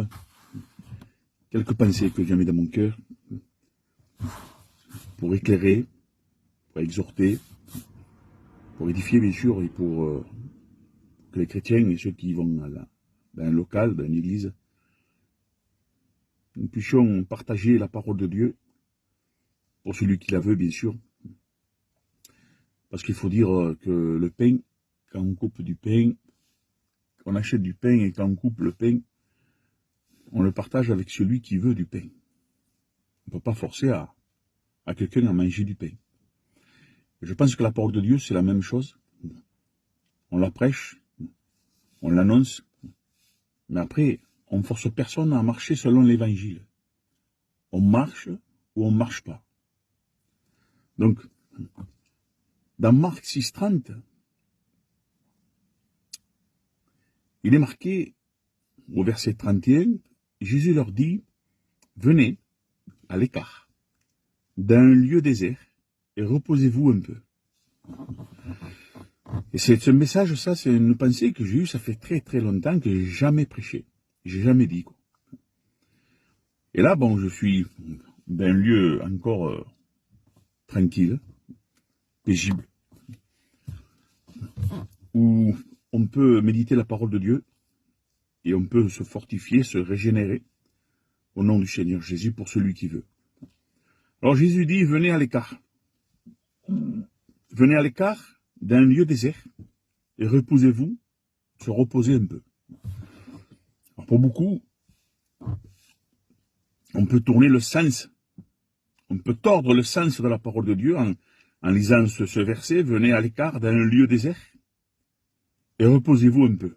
dire quelques pensées que j'ai mis dans mon cœur pour éclairer, pour exhorter, pour édifier bien sûr, et pour que les chrétiens et ceux qui vont dans un local, dans une église, nous puissions partager la parole de Dieu pour celui qui la veut bien sûr. Parce qu'il faut dire que le pain, quand on coupe du pain, on achète du pain et quand on coupe le pain, on le partage avec celui qui veut du pain. On ne peut pas forcer à quelqu'un à manger du pain. Et je pense que la parole de Dieu, c'est la même chose. On la prêche, on l'annonce, mais après, on ne force personne à marcher selon l'évangile. On marche ou on ne marche pas. Donc, dans Marc 6,30, il est marqué, au verset 31, Jésus leur dit, venez à l'écart, d'un lieu désert, et reposez-vous un peu. Et ce message, ça, c'est une pensée que j'ai eue, ça fait très très longtemps que j'ai jamais prêché. J'ai jamais dit, quoi. Et là, bon, je suis d'un lieu encore tranquille, paisible, où on peut méditer la parole de Dieu, et on peut se fortifier, se régénérer, au nom du Seigneur Jésus, pour celui qui veut. Alors Jésus dit, venez à l'écart. Venez à l'écart d'un lieu désert, et reposez-vous, se reposer un peu. Alors pour beaucoup, on peut tourner le sens, on peut tordre le sens de la parole de Dieu en lisant ce verset, venez à l'écart d'un lieu désert, et reposez-vous un peu.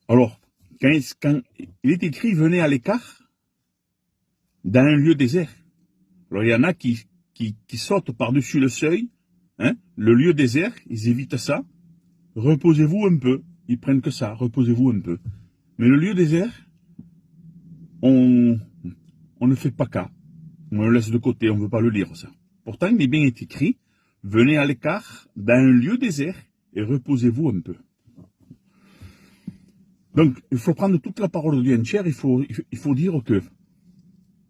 Alors, quand il est écrit, venez à l'écart d'un lieu désert, alors il y en a qui sautent par-dessus le seuil, hein, le lieu désert, ils évitent ça, reposez-vous un peu, ils prennent que ça, reposez-vous un peu. Mais le lieu désert, on ne fait pas cas, on le laisse de côté, on ne veut pas le lire ça. Pourtant, il est bien écrit, venez à l'écart d'un lieu désert et reposez-vous un peu. Donc, il faut prendre toute la parole de Dieu entière, il faut dire que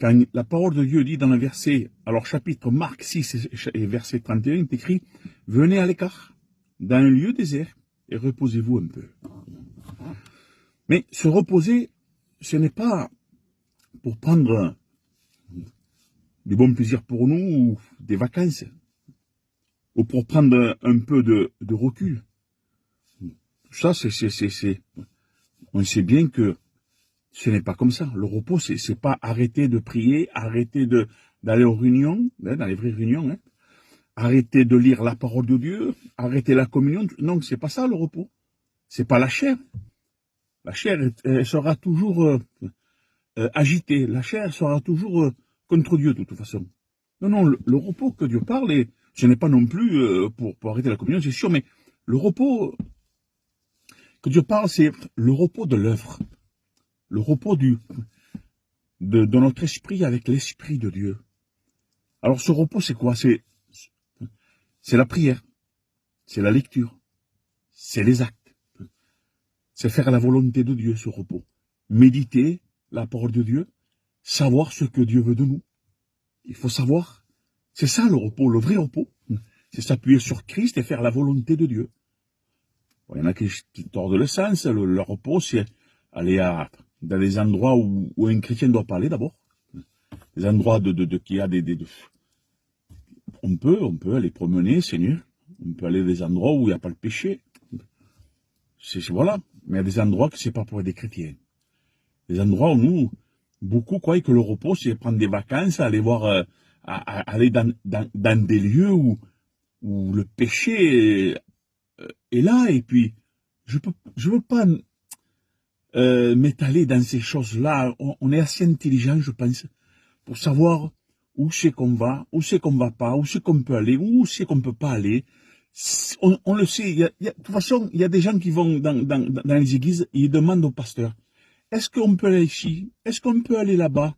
quand la parole de Dieu dit dans le verset, alors chapitre Marc 6 et verset 31, il est écrit, venez à l'écart d'un lieu désert et reposez-vous un peu. Mais se reposer, ce n'est pas pour prendre du bon plaisir pour nous ou des vacances, ou pour prendre un peu de recul. Ça, on sait bien que ce n'est pas comme ça. Le repos, c'est pas arrêter de prier, arrêter d'aller aux réunions, hein, dans les vraies réunions, hein, arrêter de lire la parole de Dieu, arrêter la communion. Non, c'est pas ça le repos. C'est pas la chair. La chair, elle sera toujours agitée. La chair sera toujours contre Dieu, de toute façon. Non, le repos que Dieu parle, ce n'est pas non plus pour arrêter la communion, c'est sûr, mais le repos que Dieu parle, c'est le repos de l'œuvre. Le repos de notre esprit avec l'esprit de Dieu. Alors ce repos, c'est quoi? C'est la prière, c'est la lecture, c'est les actes. C'est faire la volonté de Dieu, ce repos. Méditer la parole de Dieu, savoir ce que Dieu veut de nous. Il faut savoir, c'est ça le repos, le vrai repos. C'est s'appuyer sur Christ et faire la volonté de Dieu. Bon, il y en a qui tordent le sens, le repos, c'est aller dans des endroits où un chrétien doit parler d'abord. Des endroits qui a on peut aller promener, Seigneur. On peut aller dans des endroits où il n'y a pas le péché. Voilà. Mais il y a des endroits que c'est pas pour des chrétiens. Des endroits où beaucoup croient que le repos, c'est prendre des vacances, aller voir, aller dans des lieux où le péché est là, et puis, je veux pas m'étaler dans ces choses-là. On est assez intelligent, je pense, pour savoir où c'est qu'on va pas, où c'est qu'on peut aller, où c'est qu'on peut pas aller. On le sait. De toute façon, il y a des gens qui vont dans les églises et ils demandent au pasteur, est-ce qu'on peut aller ici? Est-ce qu'on peut aller là-bas?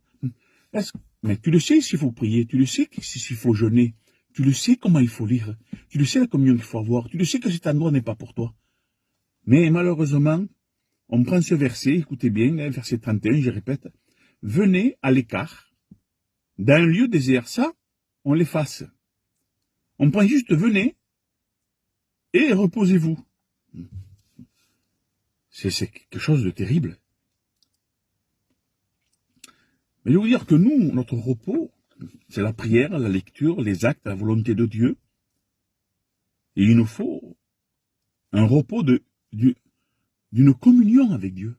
Mais tu le sais s'il faut prier, tu le sais s'il faut jeûner, tu le sais comment il faut lire, tu le sais la communion qu'il faut avoir, tu le sais que cet endroit n'est pas pour toi. Mais malheureusement, on prend ce verset, écoutez bien, hein, verset 31, je répète, venez à l'écart, dans un lieu désert, ça, on l'efface. On prend juste venez et reposez-vous. C'est quelque chose de terrible. Mais je veux dire que nous, notre repos, c'est la prière, la lecture, les actes, la volonté de Dieu. Et il nous faut un repos d'une communion avec Dieu.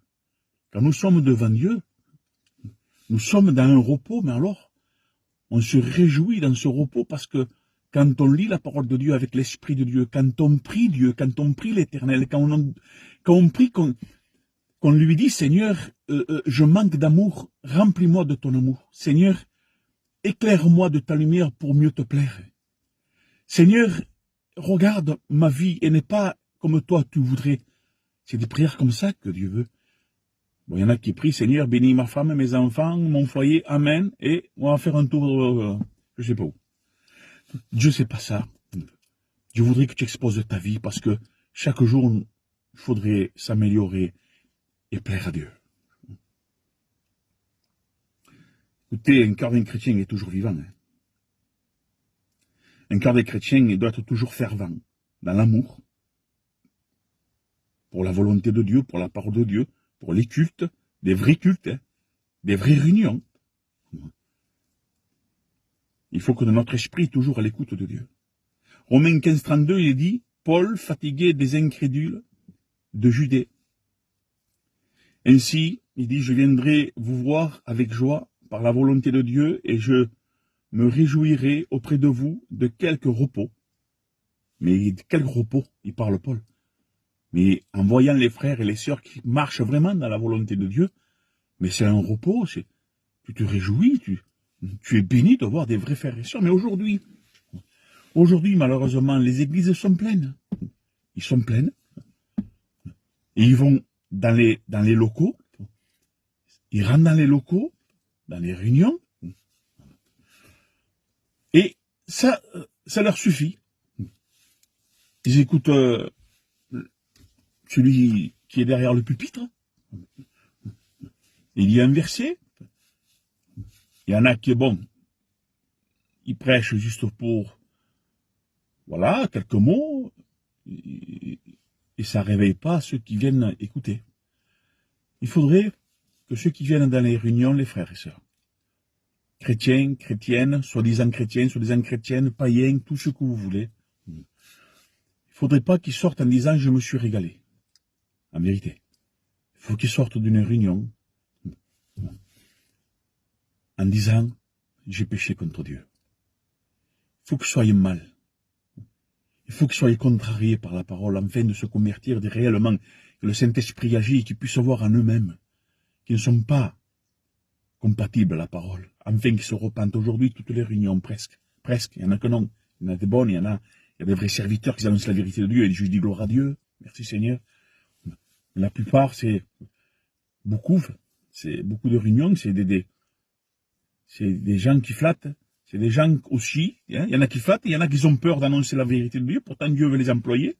Quand nous sommes devant Dieu, nous sommes dans un repos, mais alors, on se réjouit dans ce repos parce que quand on lit la parole de Dieu avec l'Esprit de Dieu, quand on prie Dieu, quand on prie l'Éternel, quand on prie, qu'on lui dit, Seigneur, je manque d'amour, remplis-moi de ton amour. Seigneur, éclaire-moi de ta lumière pour mieux te plaire. Seigneur, regarde ma vie et n'est pas comme toi tu voudrais. C'est des prières comme ça que Dieu veut. Bon, il y en a qui prient, Seigneur, bénis ma femme, mes enfants, mon foyer, Amen, et on va faire un tour, je sais pas où. Dieu, c'est pas ça. Dieu voudrait que tu exposes ta vie parce que chaque jour, il faudrait s'améliorer et plaire à Dieu. Écoutez, un cœur d'un chrétien est toujours vivant. Hein. Un cœur d'un chrétien doit être toujours fervent, dans l'amour, pour la volonté de Dieu, pour la parole de Dieu, pour les cultes, des vrais cultes, hein, des vraies réunions. Il faut que notre esprit est toujours à l'écoute de Dieu. Romains 15, 32, il dit, Paul, fatigué des incrédules de Judée. Ainsi, il dit, je viendrai vous voir avec joie par la volonté de Dieu et je me réjouirai auprès de vous de quelques repos. Mais de quel repos, il parle Paul. Mais en voyant les frères et les sœurs qui marchent vraiment dans la volonté de Dieu, mais c'est un repos, tu te réjouis, tu es béni de voir des vrais frères et sœurs. Mais aujourd'hui, malheureusement, les églises sont pleines. Ils sont pleines. Et ils vont dans les locaux. Ils rentrent dans les locaux, dans les réunions. Et ça leur suffit. Ils écoutent celui qui est derrière le pupitre. Il y a un verset. Il y en a qui, bon, ils prêchent juste pour, voilà, quelques mots, et ça ne réveille pas ceux qui viennent écouter. Il faudrait que ceux qui viennent dans les réunions, les frères et sœurs, chrétiens, chrétiennes, soi-disant chrétiennes, païens, tout ce que vous voulez, il ne faudrait pas qu'ils sortent en disant « je me suis régalé ». En vérité, il faut qu'ils sortent d'une réunion en disant « j'ai péché contre Dieu ». Il faut que soyez mal. Il faut que soyez contrariés par la parole, afin de se convertir réellement, que le Saint-Esprit agit et qu'ils puissent voir en eux-mêmes qu'ils ne sont pas compatibles à la parole, afin qu'ils se repentent. Aujourd'hui, toutes les réunions, presque, il y en a que non. Il y en a des bonnes, il y a des vrais serviteurs qui annoncent la vérité de Dieu, et je dis gloire à Dieu, merci Seigneur. Mais la plupart, c'est beaucoup de réunions, c'est des gens qui flattent. C'est des gens aussi, hein, il y en a qui flattent, il y en a qui ont peur d'annoncer la vérité de Dieu, pourtant Dieu veut les employer.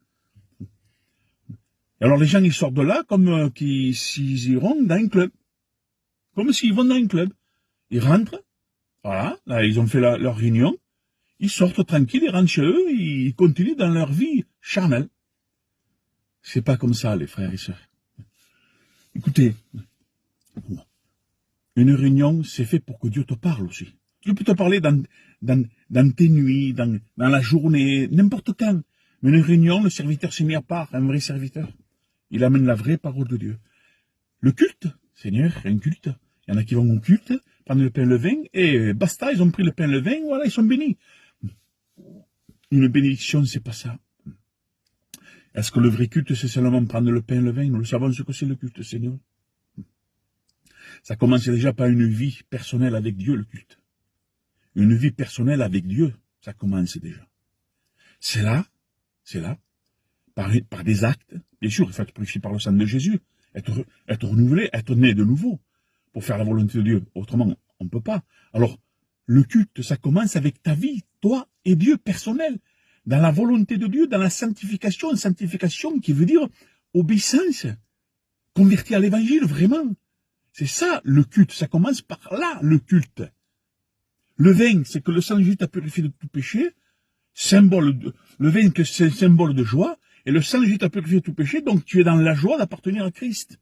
Et alors les gens, ils sortent de là comme s'ils iront dans un club. Comme s'ils vont dans un club. Ils rentrent, voilà, là ils ont fait leur réunion, ils sortent tranquilles, ils rentrent chez eux, ils continuent dans leur vie charnelle. C'est pas comme ça, les frères et sœurs. Écoutez, une réunion, c'est fait pour que Dieu te parle aussi. Dieu peut te parler dans tes nuits, dans la journée, n'importe quand. Mais une réunion, le serviteur s'est mis à part, un vrai serviteur. Il amène la vraie parole de Dieu. Le culte, Seigneur, un culte. Il y en a qui vont au culte, prendre le pain et le vin, et basta, ils ont pris le pain et le vin, voilà, ils sont bénis. Une bénédiction, c'est pas ça. Est-ce que le vrai culte, c'est seulement prendre le pain et le vin? Nous le savons ce que c'est le culte, Seigneur. Ça commence déjà par une vie personnelle avec Dieu, le culte. Une vie personnelle avec Dieu, ça commence déjà. C'est là, par des actes. Bien sûr, il faut être purifié par le sang de Jésus, être renouvelé, être né de nouveau, pour faire la volonté de Dieu. Autrement, on ne peut pas. Alors, le culte, ça commence avec ta vie, toi et Dieu personnel, dans la volonté de Dieu, dans la sanctification qui veut dire obéissance. convertis à l'évangile, vraiment. C'est ça, le culte. Ça commence par là, le culte. Le vin, c'est que le sang de Jésus t'a purifié de tout péché. Le vin, que c'est un symbole de joie. Et le sang de Jésus t'a purifié de tout péché. Donc, tu es dans la joie d'appartenir à Christ.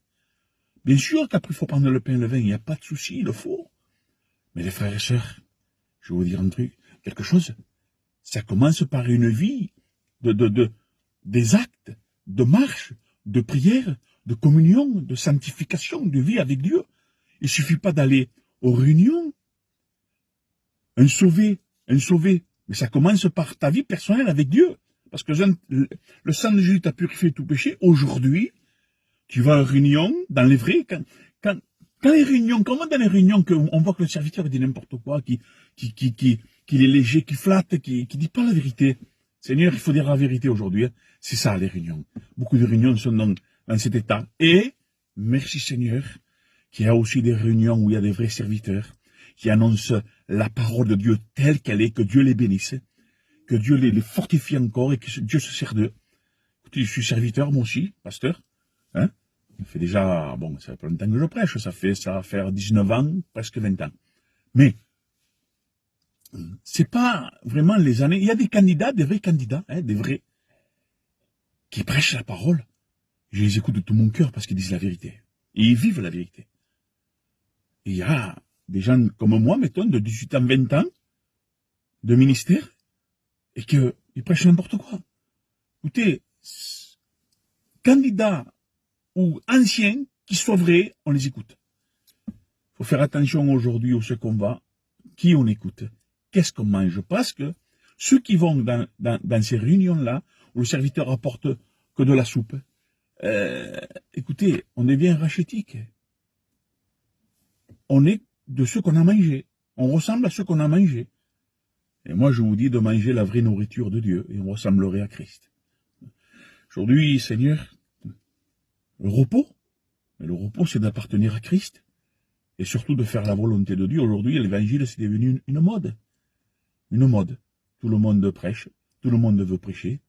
Bien sûr qu'après, il faut prendre le pain et le vin. Il n'y a pas de souci, il le faut. Mais les frères et sœurs, je vais vous dire un truc, quelque chose. Ça commence par une vie des actes, de marche, de prière, de communion, de sanctification, de vie avec Dieu. Il suffit pas d'aller aux réunions. Un sauvé. Mais ça commence par ta vie personnelle avec Dieu. Parce que le sang de Jésus t'a purifié de tout péché. Aujourd'hui, tu vas aux réunions, dans les vrais, quand les réunions, comment dans les réunions on voit que le serviteur dit n'importe quoi, qu'il est léger, qui flatte, qui dit pas la vérité. Seigneur, il faut dire la vérité aujourd'hui. Hein. C'est ça, les réunions. Beaucoup de réunions sont dans cet état. Et, merci Seigneur, qu'il y a aussi des réunions où il y a des vrais serviteurs qui annoncent la parole de Dieu telle qu'elle est, que Dieu les bénisse, que Dieu les fortifie encore et que Dieu se sert d'eux. Écoutez, je suis serviteur, moi aussi, pasteur. Hein? Ça fait déjà, bon, ça fait pas longtemps que je prêche, ça va faire 19 ans, presque 20 ans. Mais, c'est pas vraiment les années, il y a des candidats, des vrais candidats, hein, des vrais, qui prêchent la parole. Je les écoute de tout mon cœur parce qu'ils disent la vérité. Et ils vivent la vérité. Et il y a des gens comme moi, mettons, de 18 ans, 20 ans, de ministère, et qu'ils prêchent n'importe quoi. Écoutez, candidats ou anciens, qui soient vrais, on les écoute. Il faut faire attention aujourd'hui où ce qu'on va, qui on écoute, qu'est-ce qu'on mange. Parce que ceux qui vont dans ces réunions-là, où le serviteur apporte que de la soupe, écoutez, on devient rachitique. On est de ceux qu'on a mangé. On ressemble à ceux qu'on a mangé. Et moi, je vous dis de manger la vraie nourriture de Dieu, et on ressemblerait à Christ. Aujourd'hui, Seigneur, le repos, mais le repos, c'est d'appartenir à Christ, et surtout de faire la volonté de Dieu. Aujourd'hui, l'évangile, c'est devenu une mode. Une mode. Tout le monde prêche, tout le monde veut prêcher,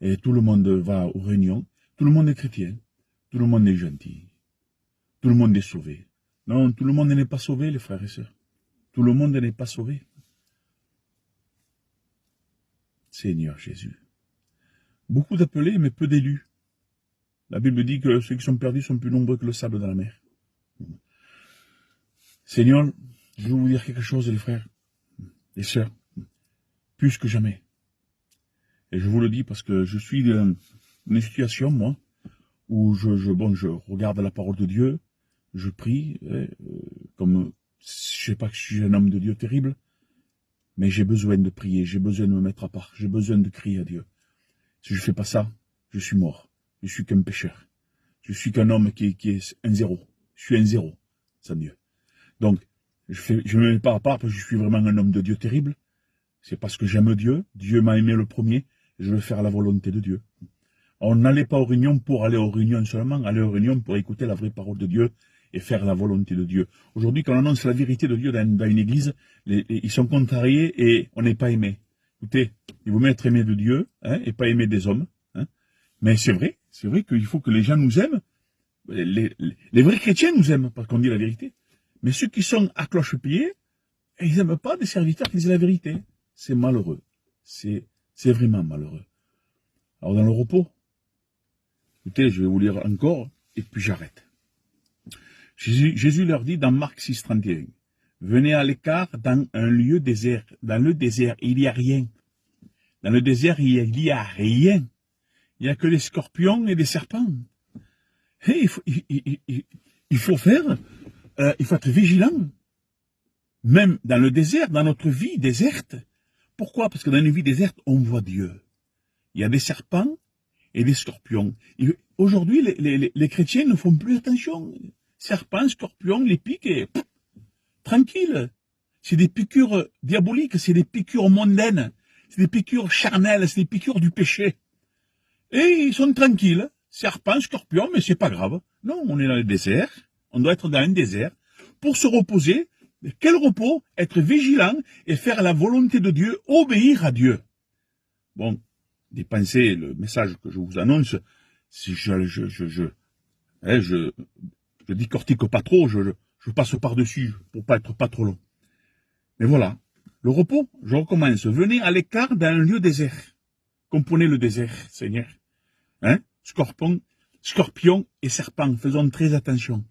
et tout le monde va aux réunions, tout le monde est chrétien, tout le monde est gentil, tout le monde est sauvé. Non, tout le monde n'est pas sauvé, les frères et sœurs. Tout le monde n'est pas sauvé. Seigneur Jésus. Beaucoup d'appelés, mais peu d'élus. La Bible dit que ceux qui sont perdus sont plus nombreux que le sable dans la mer. Seigneur, je veux vous dire quelque chose, les frères, les sœurs, plus que jamais. Et je vous le dis parce que je suis dans une situation, moi, où je regarde la parole de Dieu, je prie, comme, je sais pas que je suis un homme de Dieu terrible, mais j'ai besoin de prier, j'ai besoin de me mettre à part, j'ai besoin de crier à Dieu. Si je fais pas ça, je suis mort. Je suis qu'un pécheur. Je suis qu'un homme qui est un zéro. Je suis un zéro, sans Dieu. Donc, je me mets pas à part parce que je suis vraiment un homme de Dieu terrible. C'est parce que j'aime Dieu. Dieu m'a aimé le premier. Et je veux faire la volonté de Dieu. On n'allait pas aux réunions pour aller aux réunions seulement, aller aux réunions pour écouter la vraie parole de Dieu et faire la volonté de Dieu. Aujourd'hui, quand on annonce la vérité de Dieu dans une église, ils sont contrariés et on n'est pas aimé. Écoutez, il vaut mieux être aimé de Dieu, hein, et pas aimé des hommes. Hein. Mais c'est vrai qu'il faut que les gens nous aiment. Les vrais chrétiens nous aiment, parce qu'on dit la vérité. Mais ceux qui sont à cloche-pied, ils n'aiment pas des serviteurs qui disent la vérité. C'est malheureux. C'est vraiment malheureux. Alors dans le repos, écoutez, je vais vous lire encore, et puis j'arrête. Jésus leur dit dans Marc 6, 31, « Venez à l'écart dans un lieu désert. Dans le désert, il n'y a rien. Dans le désert, il n'y a rien. Il n'y a que des scorpions et des serpents. Et il faut être vigilant. Même dans le désert, dans notre vie déserte. Pourquoi? Parce que dans une vie déserte, on voit Dieu. Il y a des serpents et des scorpions. Aujourd'hui, les chrétiens ne font plus attention. Serpents, scorpions, les piquent et tranquille. C'est des piqûres diaboliques, c'est des piqûres mondaines, c'est des piqûres charnelles, c'est des piqûres du péché. Et ils sont tranquilles. Serpents, scorpions, mais c'est pas grave. Non, on est dans le désert. On doit être dans un désert pour se reposer. Quel repos? Être vigilant et faire la volonté de Dieu, obéir à Dieu. Bon, dépensez le message que je vous annonce. Si Hein, je décortique pas trop, je passe par-dessus pour pas être pas trop long. Mais voilà, le repos, je recommence. Venez à l'écart d'un lieu désert. Comprenez le désert, Seigneur. Hein? Scorpion et serpent, faisons très attention.